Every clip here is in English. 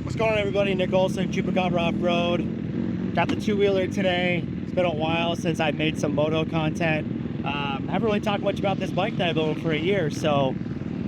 What's going on, everybody? Nick Olson, Chupacabra Offroad. Got the two-wheeler today. It's been a while since I made some moto content. Haven't really talked much about this bike that I've owned for a year, so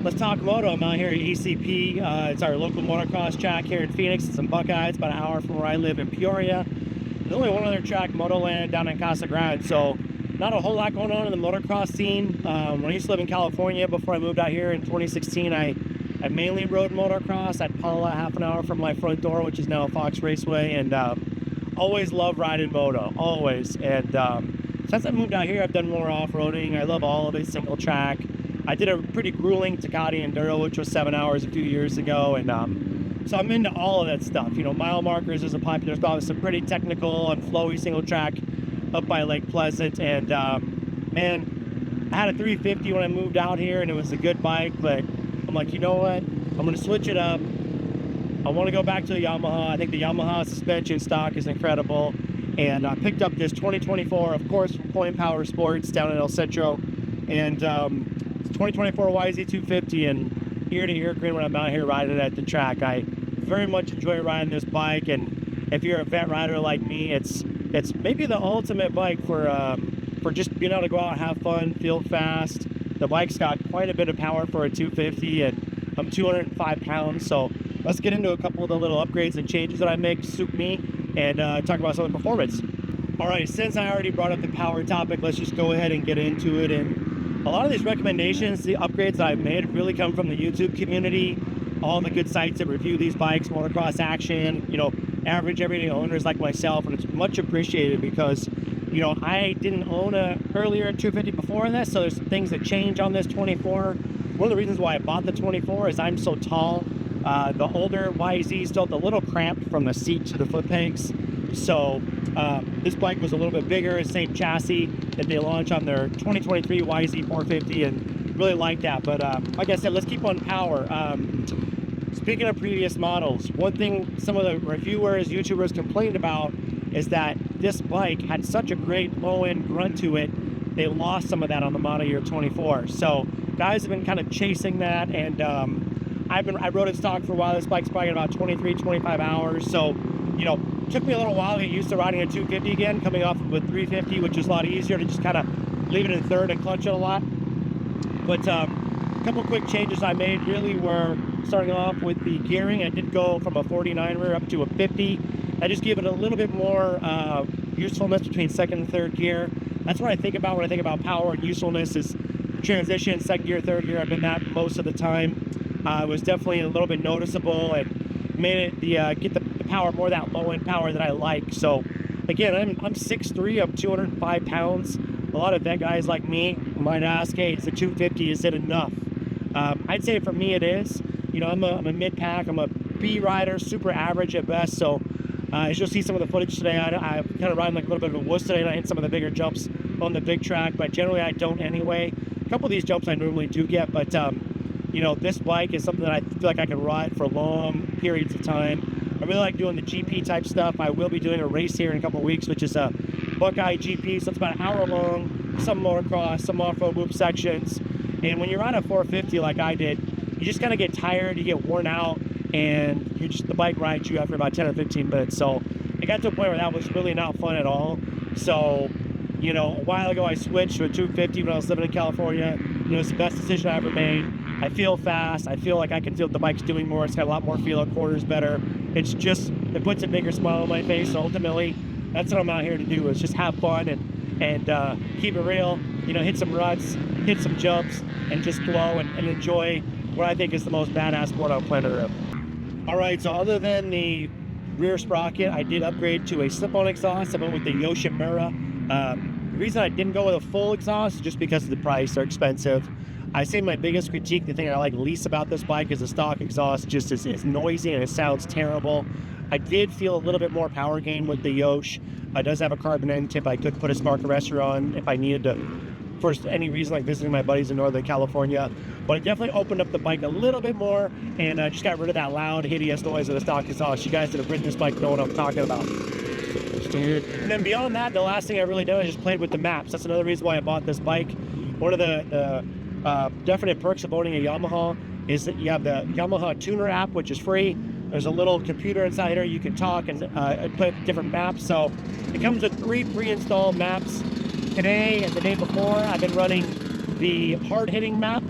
let's talk moto. I'm out here at ECP. It's our local motocross track here in Phoenix. It's in Buckeye. It's about an hour from where I live in Peoria. There's only one other track, Motoland, down in Casa Grande, so not a whole lot going on in the motocross scene. When I used to live in California before I moved out here in 2016, I mainly rode motocross at Paula, half an hour from my front door, which is now Fox Raceway, and always loved riding moto, always. And since I moved out here, I've done more off-roading. I love all of it, single track. I did a pretty grueling Ducati Enduro, which was 7 hours a few years ago, and so I'm into all of that stuff. You know, mile markers is a popular spot with some pretty technical and flowy single track up by Lake Pleasant, and man, I had a 350 when I moved out here, and it was a good bike, but I'm like, you know what? I'm going to switch it up. I want to go back to the Yamaha. I think the Yamaha suspension stock is incredible. And I picked up this 2024, of course, from Point Power Sports down in El Centro. And 2024 YZ250, and ear to ear grin when I'm out here riding at the track. I very much enjoy riding this bike. And if you're a vet rider like me, it's maybe the ultimate bike for just being able to go out and have fun, feel fast. The bike's got quite a bit of power for a 250, and I'm 205 pounds, so let's get into a couple of the little upgrades and changes that I make to suit me, and talk about some of the performance. All right, since I already brought up the power topic, let's just go ahead and get into it. And a lot of these recommendations, the upgrades that I've made, really come from the YouTube community, all the good sites that review these bikes, Motocross Action, you know, average everyday owners like myself, and it's much appreciated because, you know, I didn't own a earlier 250 before this, so there's some things that change on this 24. One of the reasons why I bought the 24 is I'm so tall. The older YZ felt a little cramped from the seat to the foot pegs. So this bike was a little bit bigger, same chassis that they launched on their 2023 YZ 450, and really like that. But like I said, let's keep on power. Speaking of previous models, one thing some of the reviewers, YouTubers complained about is that this bike had such a great low-end grunt to it, they lost some of that on the model year 24. So guys have been kind of chasing that, and I rode it stock for a while. This bike's probably about 23, 25 hours. So, you know, it took me a little while to get used to riding a 250 again, coming off with 350, which is a lot easier to just kind of leave it in third and clutch it a lot. But a couple quick changes I made really were starting off with the gearing. I did go from a 49 rear up to a 50. I just give it a little bit more usefulness between second and third gear. That's what I think about when I think about power and usefulness, is transition, second gear, third gear. I've been that most of the time. It was definitely a little bit noticeable and made it get the power, more that low end power that I like. So again, I'm 6'3", I'm 205 pounds. A lot of vet guys like me might ask, hey, it's a 250, is it enough? I'd say for me it is. You know, I'm a mid-pack, I'm a B rider, super average at best. So as you'll see some of the footage today, I'm kind of riding like a little bit of a wuss today, and I hit some of the bigger jumps on the big track, but generally I don't anyway. A couple of these jumps I normally do get, but you know, this bike is something that I feel like I can ride for long periods of time. I really like doing the GP type stuff. I will be doing a race here in a couple of weeks, which is a Buckeye GP, so it's about an hour long, some motocross, some off-road loop sections. And when you're on a 450 like I did, you just kind of get tired, you get worn out, and the bike rides you after about 10 or 15 minutes. So it got to a point where that was really not fun at all. So, you know, a while ago I switched to a 250 when I was living in California. You know, it's the best decision I ever made. I feel fast. I feel like I can feel the bike's doing more. It's got a lot more feel. Quarters better. It's just, it puts a bigger smile on my face. So ultimately, that's what I'm out here to do, is just have fun and keep it real. You know, hit some ruts, hit some jumps, and just flow and enjoy what I think is the most badass sport on planet Earth. All right, so other than the rear sprocket, I did upgrade to a slip-on exhaust. I went with the Yoshimura. The reason I didn't go with a full exhaust is just because of the price. They're expensive. I say my biggest critique, the thing I like least about this bike, is the stock exhaust. Just is noisy and it sounds terrible. I did feel a little bit more power gain with the Yosh. It does have a carbon end tip. I could put a spark arrestor on if I needed to, for any reason, like visiting my buddies in Northern California. But it definitely opened up the bike a little bit more, and just got rid of that loud, hideous noise of the stock exhaust. You guys that have ridden this bike know what I'm talking about. And then beyond that, the last thing I really did is just played with the maps. That's another reason why I bought this bike. One of the definite perks of owning a Yamaha is that you have the Yamaha Tuner app, which is free. There's a little computer inside here. You can talk and put different maps. So it comes with 3 pre-installed maps. Today and the day before, I've been running the hard-hitting map,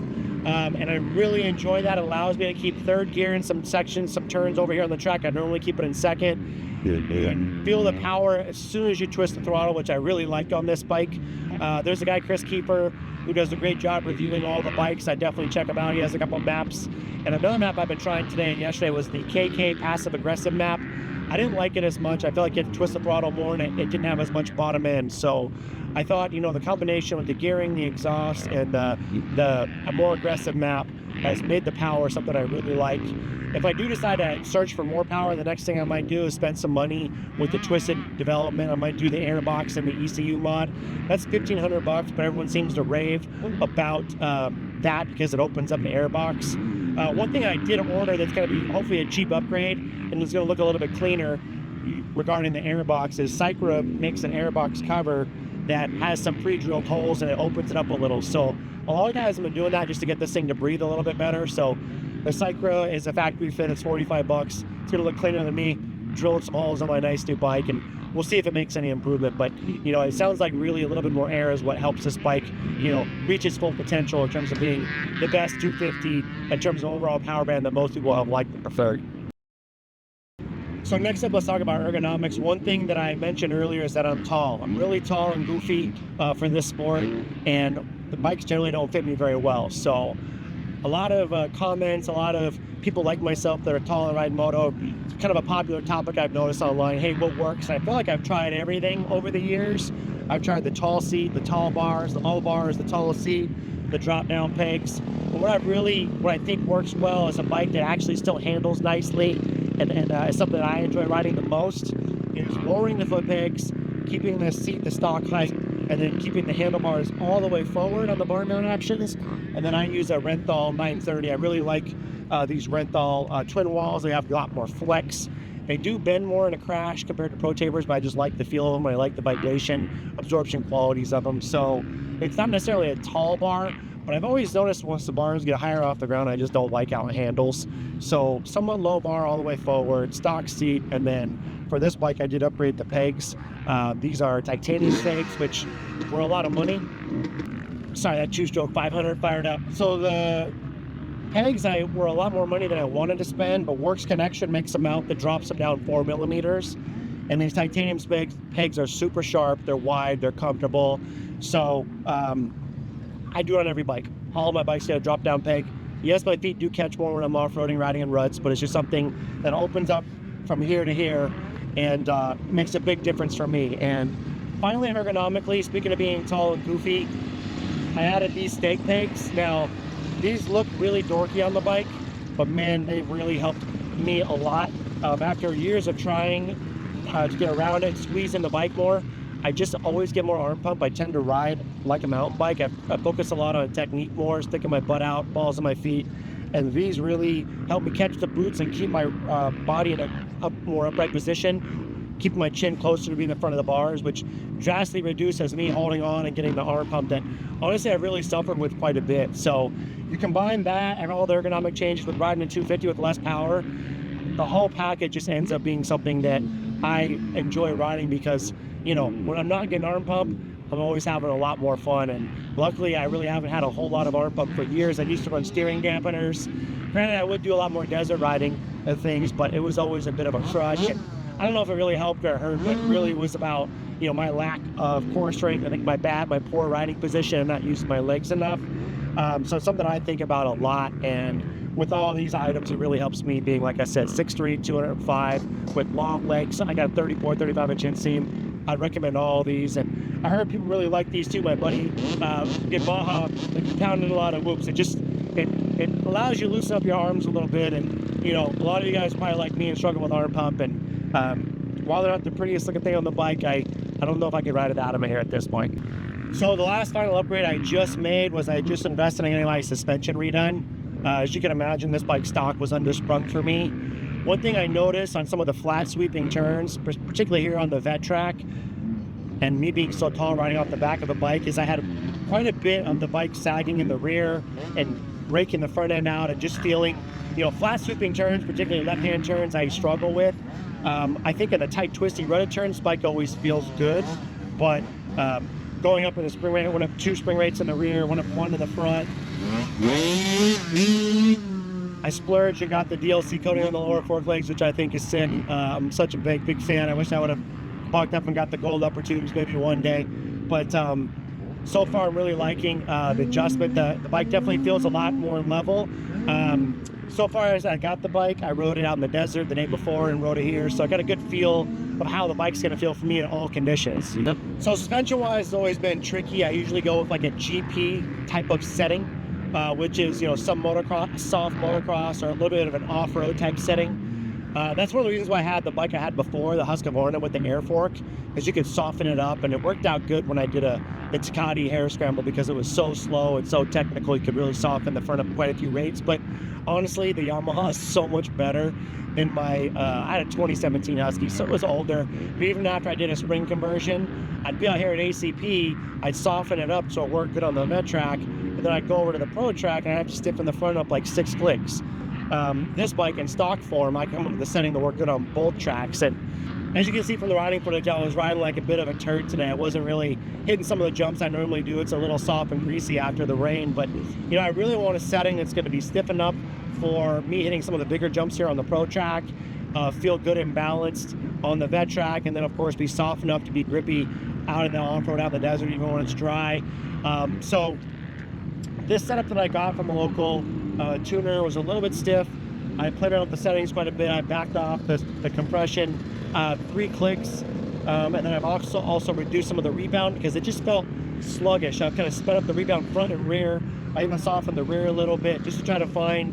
and I really enjoy that. It allows me to keep third gear in some sections, some turns over here on the track. I normally keep it in second. You can feel the power as soon as you twist the throttle, which I really liked on this bike. There's a guy, Chris Keeper, who does a great job reviewing all the bikes. I definitely check him out. He has a couple maps. And another map I've been trying today and yesterday was the KK passive aggressive map. I didn't like it as much. I felt like you had to twist the throttle more, and it didn't have as much bottom end. So I thought, you know, the combination with the gearing, the exhaust, and the more aggressive map has made the power something I really like. If I do decide to search for more power, the next thing I might do is spend some money with the twisted development. I might do the airbox and the ECU mod. That's $1,500, but everyone seems to rave about that because it opens up the airbox. One thing I did order that's going to be hopefully a cheap upgrade and it's going to look a little bit cleaner regarding the airbox is Cycra makes an airbox cover that has some pre-drilled holes and it opens it up a little. So a lot of guys have been doing that just to get this thing to breathe a little bit better. So the Cycra is a factory fit. It's $45. It's going to look cleaner than me. Drilled some holes on my nice new bike, and we'll see if it makes any improvement. But, you know, it sounds like really a little bit more air is what helps this bike, you know, reach its full potential in terms of being the best 250 in terms of overall power band that most people have liked and preferred. So next up, let's talk about ergonomics. One thing that I mentioned earlier is that I'm tall. I'm really tall and goofy for this sport, and the bikes generally don't fit me very well. So a lot of comments, a lot of people like myself that are tall and ride moto. It's kind of a popular topic I've noticed online. Hey, what works? And I feel like I've tried everything over the years. I've tried the tall seat, the tall bars, the all bars, the tallest seat, the drop down pegs. But what I think works well is a bike that actually still handles nicely and is something that I enjoy riding the most is lowering the foot pegs, keeping the seat the stock height, and then keeping the handlebars all the way forward on the bar mount options. And then I use a Renthal 930. I really like these Renthal twin walls. They have a lot more flex. They do bend more in a crash compared to Pro Tapers, but I just like the feel of them. I like the vibration, absorption qualities of them. So it's not necessarily a tall bar, but I've always noticed once the bars get higher off the ground, I just don't like how it handles. So somewhat low bar all the way forward, stock seat, and then for this bike, I did upgrade the pegs. These are titanium pegs, which were a lot of money. Sorry, that 2-stroke 500 fired up. So the pegs were a lot more money than I wanted to spend, but Works Connection makes a mount that drops them down 4 millimeters. And these titanium pegs are super sharp, they're wide, they're comfortable. So I do it on every bike. All of my bikes get a drop down peg. Yes, my feet do catch more when I'm off-roading, riding in ruts, but it's just something that opens up from here to here and makes a big difference for me. And finally, ergonomically, speaking of being tall and goofy, I added these stake pegs. Now, these look really dorky on the bike, but man, they really helped me a lot. After years of trying to get around it, squeezing the bike more, I just always get more arm pump. I tend to ride like a mountain bike. I focus a lot on technique more, sticking my butt out, balls on my feet. And these really help me catch the boots and keep my body in a more upright position, keeping my chin closer to being in the front of the bars, which drastically reduces me holding on and getting the arm pump that honestly I've really suffered with quite a bit. So you combine that and all the ergonomic changes with riding a 250 with less power, the whole package just ends up being something that I enjoy riding because, you know, when I'm not getting arm pump, I'm always having a lot more fun. And luckily, I really haven't had a whole lot of arm pump for years. I used to run steering dampeners. Granted, I would do a lot more desert riding and things, but it was always a bit of a crutch. And I don't know if it really helped or hurt, but it really was about, you know, my lack of core strength. I think my poor riding position and not using my legs enough. So it's something I think about a lot. And with all these items, it really helps me being, like I said, 6'3", 205 with long legs. I got a 34, 35-inch inseam. I'd recommend all these, and I heard people really like these too. My buddy did Baja, pounded a lot of whoops. It allows you to loosen up your arms a little bit, and you know, a lot of you guys probably like me and struggle with arm pump. And while they're not the prettiest looking thing on the bike, I don't know if I could ride it out of my hair at this point. So the last final upgrade I just made was I just invested in getting my suspension redone. As you can imagine, this bike stock was undersprung for me. One thing I noticed on some of the flat sweeping turns, particularly here on the vet track, and me being so tall riding off the back of the bike, is I had quite a bit of the bike sagging in the rear and raking the front end out and just feeling, you know, flat sweeping turns, particularly left-hand turns, I struggle with. I think in the tight, twisty, rutted turns, bike always feels good, but going up in the spring rate, I went up 2 spring rates in the rear, went up 1 in the front. I splurged and got the DLC coating on the lower fork legs, which I think is sick. I'm such a big fan. I wish I would have bucked up and got the gold upper tubes maybe one day. But so far, I'm really liking the adjustment. The bike definitely feels a lot more level. So far as I got the bike, I rode it out in the desert the day before and rode it here. So I got a good feel of how the bike's going to feel for me in all conditions. Yep. So suspension-wise, it's always been tricky. I usually go with like a GP type of setting, which is, you know, some motocross, soft motocross, or a little bit of an off-road type setting. That's one of the reasons why I had the bike I had before, the Husqvarna with the air fork, because you could soften it up, and it worked out good when I did the Takati hair scramble because it was so slow and so technical. You could really soften the front up quite a few rates. But honestly, the Yamaha is so much better than my, I had a 2017 Husky, so it was older. But even after I did a spring conversion, I'd be out here at ACP, I'd soften it up so it worked good on the Met track, and then I'd go over to the Pro track and I'd have to stiffen the front up like 6 clicks. This bike in stock form, I come up with the setting to work good on both tracks. And as you can see from the riding footage, I was riding like a bit of a turd today. I wasn't really hitting some of the jumps I normally do. It's a little soft and greasy after the rain, but you know, I really want a setting that's going to be stiff enough for me hitting some of the bigger jumps here on the Pro track, feel good and balanced on the Vet track, and then of course be soft enough to be grippy out in the off-road, out in the desert, even when it's dry. So this setup that I got from a local tuner was a little bit stiff. I played around with the settings quite a bit. I backed off the compression 3 clicks, and then I've also reduced some of the rebound because it just felt sluggish. I've kind of sped up the rebound front and rear. I even softened the rear a little bit just to try to find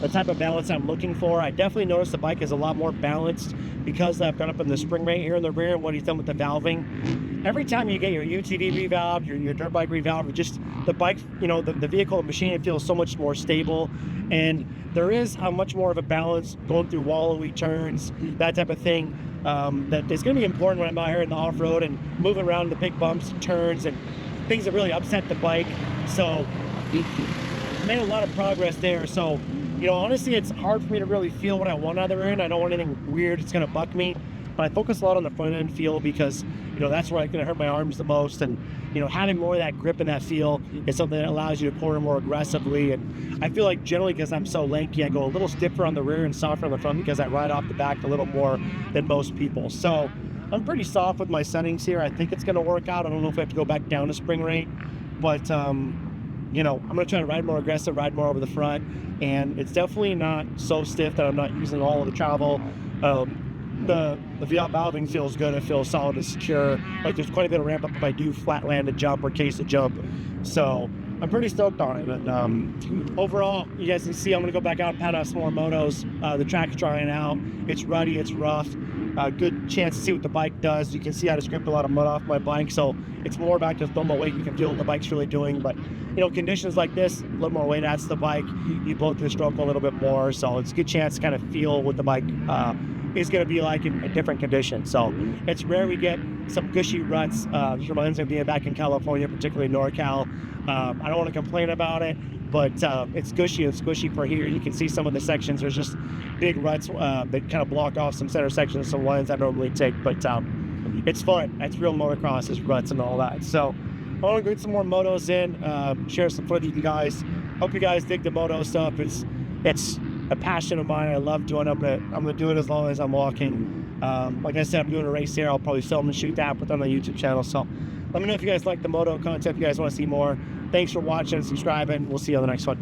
the type of balance I'm looking for. I definitely noticed the bike is a lot more balanced because I've gone up in the spring rate here in the rear and what he's done with the valving. Every time you get your UTV revalved, your dirt bike revalved, just the bike, you know, the vehicle, the machine, it feels so much more stable. And there is a much more of a balance going through wallowy turns, that type of thing. That is going to be important when I'm out here in the off-road and moving around the big bumps and turns and things that really upset the bike. So made a lot of progress there. So, you know, honestly, it's hard for me to really feel what I want out of the rear end. I don't want anything weird it's going to buck me, but I focus a lot on the front end feel because, you know, that's where I'm going to hurt my arms the most. And, you know, having more of that grip and that feel is something that allows you to corner more aggressively. And I feel like generally because I'm so lanky, I go a little stiffer on the rear and softer on the front because I ride off the back a little more than most people. So I'm pretty soft with my settings here. I think it's going to work out. I don't know if I have to go back down to spring rate, but you know, I'm going to try to ride more aggressive, ride more over the front, and it's definitely not so stiff that I'm not using all of the travel. The valving feels good. It feels solid and secure. Like there's quite a bit of ramp up if I do flat land a jump or case a jump. So I'm pretty stoked on it. But overall, you guys can see I'm going to go back out and pad out some more motos. The track is drying out. It's ruddy. It's rough. Good chance to see what the bike does. You can see I just scraped a lot of mud off my bike, so it's more about just thermal weight. You can feel what the bike's really doing, but you know, conditions like this, a little more weight adds to the bike. You blow through the stroke a little bit more, so it's a good chance to kind of feel what the bike is going to be like in different conditions. So it's rare we get some gushy ruts. This reminds me of being back in California, particularly NorCal. I don't want to complain about it, but it's gushy and squishy for here. You can see some of the sections, there's just big ruts that kind of block off some center sections, some lines I normally take, but it's fun. It's real motocross, is ruts and all that. So I want to get some more motos in, share some footage with you guys. Hope you guys dig the moto stuff. It's a passion of mine. I love doing it. I'm gonna do it as long as I'm walking. Like I said, I'm doing a race here. I'll probably film and shoot that, put that on the YouTube channel. So let me know if you guys like the moto content, if you guys want to see more. Thanks for watching and subscribing. We'll see you on the next one.